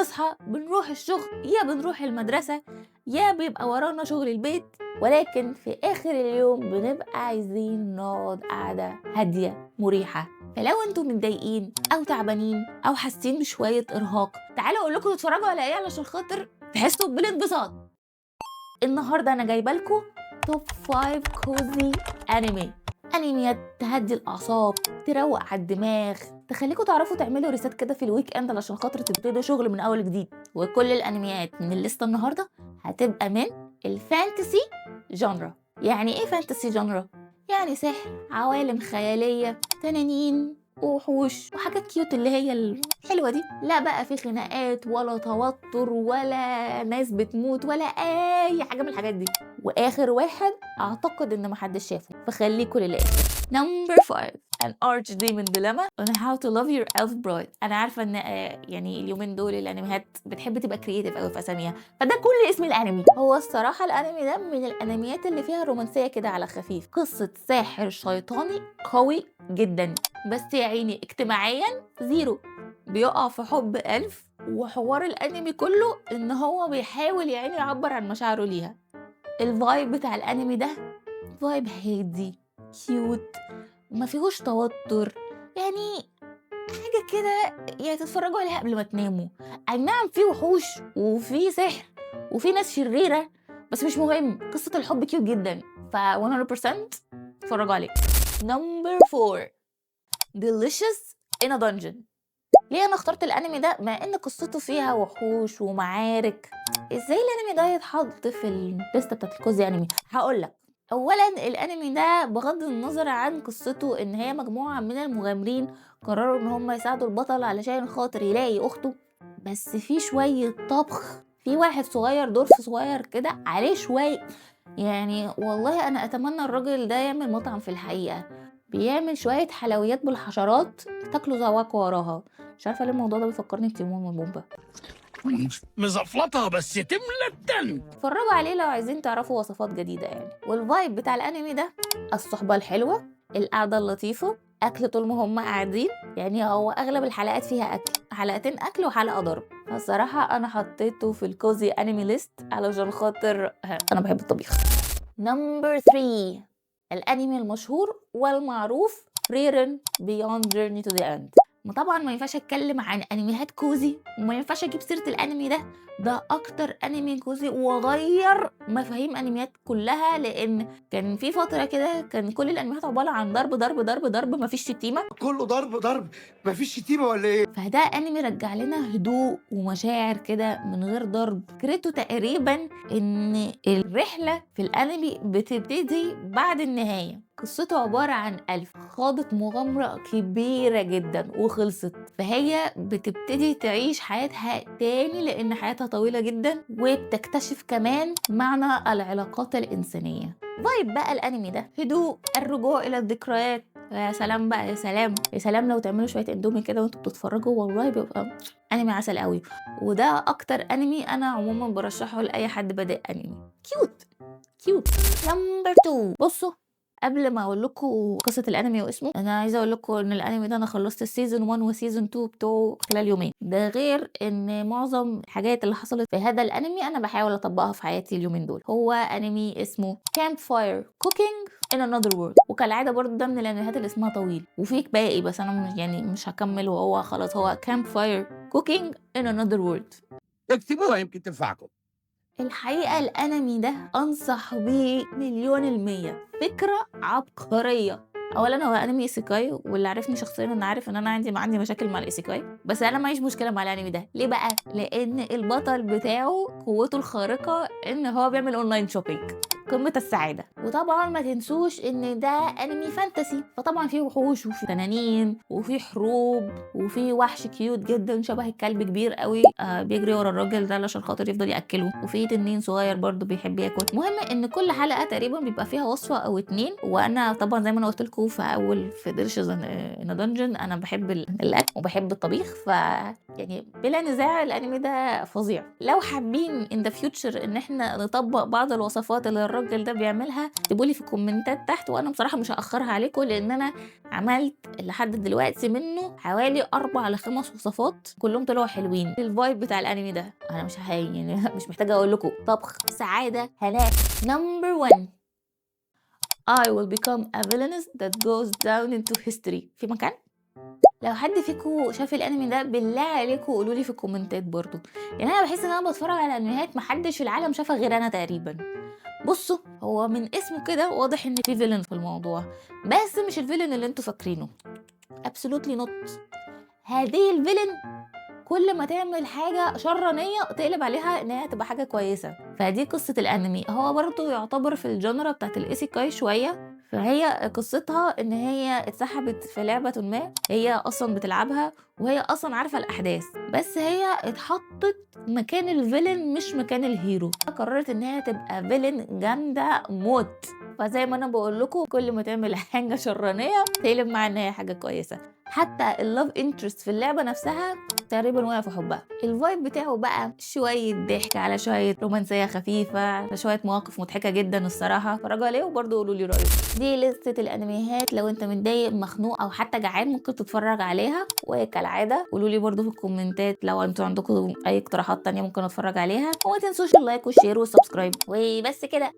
بنصحى بنروح الشغل يا بنروح المدرسة يا بيبقى ورانا شغل البيت، ولكن في آخر اليوم بنبقى عايزين نقعد قعدة هادية مريحة. فلو انتوا متضايقين أو تعبانين أو حاسين بشوية إرهاق، تعالوا أقول لكم تتفرجوا على إيه علشان خاطر تحسوا بالانبساط. النهاردة أنا جايبة لكم توب 5 كوزي أنميات تهدي الأعصاب، تروق على الدماغ، تخليكم تعرفوا تعملوا ريسات كده في الويك اند علشان خاطر تبتدوا شغل من أول جديد. وكل الأنميات من الليستة النهاردة هتبقى من الفانتسي جانرا. يعني إيه فانتسي جانرا؟ يعني سحر، عوالم خيالية، تنانين ووحوش وحاجات كيوت اللي هي الحلوة دي. لا بقى في خناقات ولا توتر ولا ناس بتموت ولا أي حاجة من الحاجات دي. وآخر واحد أعتقد إن محدش شافه، فخليكوا للآخر. Number 5 An Archdemon Dilemma on How to Love Your Elf Bride. أنا عارفة إن يعني اليومين دول الأنميات بتحب تبقى كرييتيف أوي في أساميها، فده كل اسم الأنمي. هو الصراحة الأنمي ده من الأنميات اللي فيها رومانسية كده على خفيف، قصة ساحر شيطاني قوي جدا بس يا عيني اجتماعيا زيرو، بيقع في حب ألف، وحوار الأنمي كله إن هو بيحاول يا عيني يعبر عن مشاعره ليها. الفايب بتاع الأنمي ده فايب هادي كيوت ما فيهوش توتر، يعني حاجة كده يعني تتفرجوا عليها قبل ما تناموا. أي نعم في وحوش وفي سحر وفي ناس شريرة، بس مش مهم، قصة الحب كيوت جدا، ف 100% اتفرجوا عليه. Number 4 Delicious in a Dungeon. ليه انا اخترت الانمي ده مع ان قصته فيها وحوش ومعارك؟ ازاي الانمي ده يتحط في الليسته بتاعت الكوزي انمي؟ هقولك. اولا الانمي ده بغض النظر عن قصته ان هي مجموعه من المغامرين قرروا ان هم يساعدوا البطل علشان خاطر يلاقي اخته، بس في شويه طبخ، في واحد صغير دورف صغير كده عليه شويه، يعني والله انا اتمنى الراجل ده يعمل مطعم في الحقيقه، بيعمل شويه حلويات بالحشرات تاكلوا زواكوا وراها. مش عارفه ليه الموضوع ده بيفكرني بتيمون وبومبا. مزفلطة بس تملى التن. اتفرجوا عليه لو عايزين تعرفوا وصفات جديده يعني. والفايب بتاع الانمي ده الصحبه الحلوه، القعده اللطيفه، اكل طول ما هم قاعدين، يعني هو اغلب الحلقات فيها اكل، حلقتين اكل وحلقه ضرب. فالصراحه انا حطيته في الكوزي انمي ليست علشان خاطر انا بحب الطبيخ. نمبر 3 الانمي المشهور والمعروف ريرن بيوند جيرني تو ذا اند. طبعا ما ينفعش اتكلم عن انميات كوزي وما ينفعش اجيب سيره الانمي ده اكتر انمي كوزي وغير مفاهيم انميات كلها، لان كان في فتره كده كان كل الانميات عباره عن ضرب ضرب ضرب ضرب، مفيش شتيمه، كله ضرب ضرب مفيش شتيمة ولا ايه؟ فده انمي رجع لنا هدوء ومشاعر كده من غير ضرب. فكرته تقريبا ان الرحله في الانمي بتبتدي بعد النهايه. قصته عبارة عن ألف خاضت مغامرة كبيرة جدا وخلصت، فهي بتبتدي تعيش حياتها تاني لأن حياتها طويلة جدا، وبتكتشف كمان معنى العلاقات الإنسانية. فايب بقى الأنمي ده هدوء، الرجوع إلى الذكريات. يا سلام بقى، يا سلام يا سلام لو تعملوا شوية اندومي كده وانتوا بتتفرجوا، والله بيبقى أنمي عسل قوي. وده أكتر أنمي أنا عموما برشحه لأي حد بادئ أنمي. كيوت كيوت. نمبر 2 بصوا، قبل ما اقول لكم قصه الانمي واسمه، انا عايزه اقول لكم ان الانمي ده انا خلصت السيزون 1 وسيزون 2 بتوعه خلال يومين. ده غير ان معظم الحاجات اللي حصلت في هذا الانمي انا بحاول اطبقها في حياتي اليومين دول. هو انمي اسمه كامب فاير كوكينج in another world، وكالعاده برضه ده من الانميات اللي اسمها طويل وفيك باقي، بس انا مش هكمل، وهو خلاص هو كامب فاير كوكينج in another world. اكتبوها يمكن تنفعكم. الحقيقة الأنمي ده أنصح بيه 1,000,000%. فكرة عبقرية. أولا هو أنمي إيسيكاي، واللي عارفني شخصيا أنا عارف إن أنا عندي مشاكل مع الإيسيكاي، بس أنا معيش مشكلة مع الأنمي ده. ليه بقى؟ لأن البطل بتاعه قوته الخارقة إن هو بيعمل أونلاين شوبينج، قمة السعادة. وطبعا ما تنسوش ان ده انمي فانتسي، فطبعا فيه وحوش وفي تنانين وفي حروب وفي وحش كيوت جدا شبه الكلب كبير قوي بيجري ورا الراجل ده علشان خاطر يفضل ياكله، وفي تنين صغير برضو بيحب ياكل. المهم ان كل حلقه تقريبا بيبقى فيها وصفه او اتنين، وانا طبعا زي ما انا قلت لكم في اول في ديليشس ان دنجن انا بحب الاكل وبحب الطبيخ، يعني بلا نزاع الانمي ده فظيع. لو حابين in the future ان احنا نطبق بعض الوصفات اللي الراجل ده بيعملها اكتبوا لي في الكومنتات تحت، وانا بصراحه مش هاخرها عليكم، لان انا عملت لحد دلوقتي منه حوالي 4 ل 5 وصفات كلهم طلعوا حلوين. الفايب بتاع الانمي ده انا مش يعني مش محتاجه اقول لكم، طبخ سعاده هناء. نمبر 1 I will become a villainess that goes down into history. في مكان لو حد فيكم شاف الانمي ده بالله عليكم قولوا لي في الكومنتات برضو، لان انا بحس ان انا بتفرج على انميات محدش في العالم شافها غير انا تقريبا. بصوا هو من اسمه كده واضح ان في فيلن في الموضوع، بس مش الفيلن اللي انتوا فاكرينه. absolutely not. هذه الفيلن كل ما تعمل حاجة شرانية تقلب عليها ان هي تبقى حاجة كويسة. فدي قصة الانمي. هو برضو يعتبر في الجنرا بتاعت الايسيكاي شوية. فهي قصتها ان هي اتسحبت في لعبة ما هي اصلا بتلعبها، وهي اصلا عارفة الاحداث، بس هي اتحطت مكان الفيلن مش مكان الهيرو. قررت ان هي تبقى فيلن جامدة موت. فزي ما انا بقول لكم كل ما تعمل حاجة شرانية تقلب معاها ان هي حاجة كويسة. حتى اللاف انترست في اللعبة نفسها تقريبا وقع في حبها. الفايب بتاعه بقى شويه ضحك على شويه رومانسيه خفيفه على شويه مواقف مضحكه جدا الصراحه. اتفرجوا عليه وبرضه قولوا لي رايكم. دي لستة الانميات، لو انت متضايق مخنوق او حتى جعان ممكن تتفرج عليها. وكالعاده قولوا لي برضه في الكومنتات لو انتوا عندكم اي اقتراحات تانية ممكن اتفرج عليها، وما تنسوش اللايك والشير والسبسكرايب. وبس كده.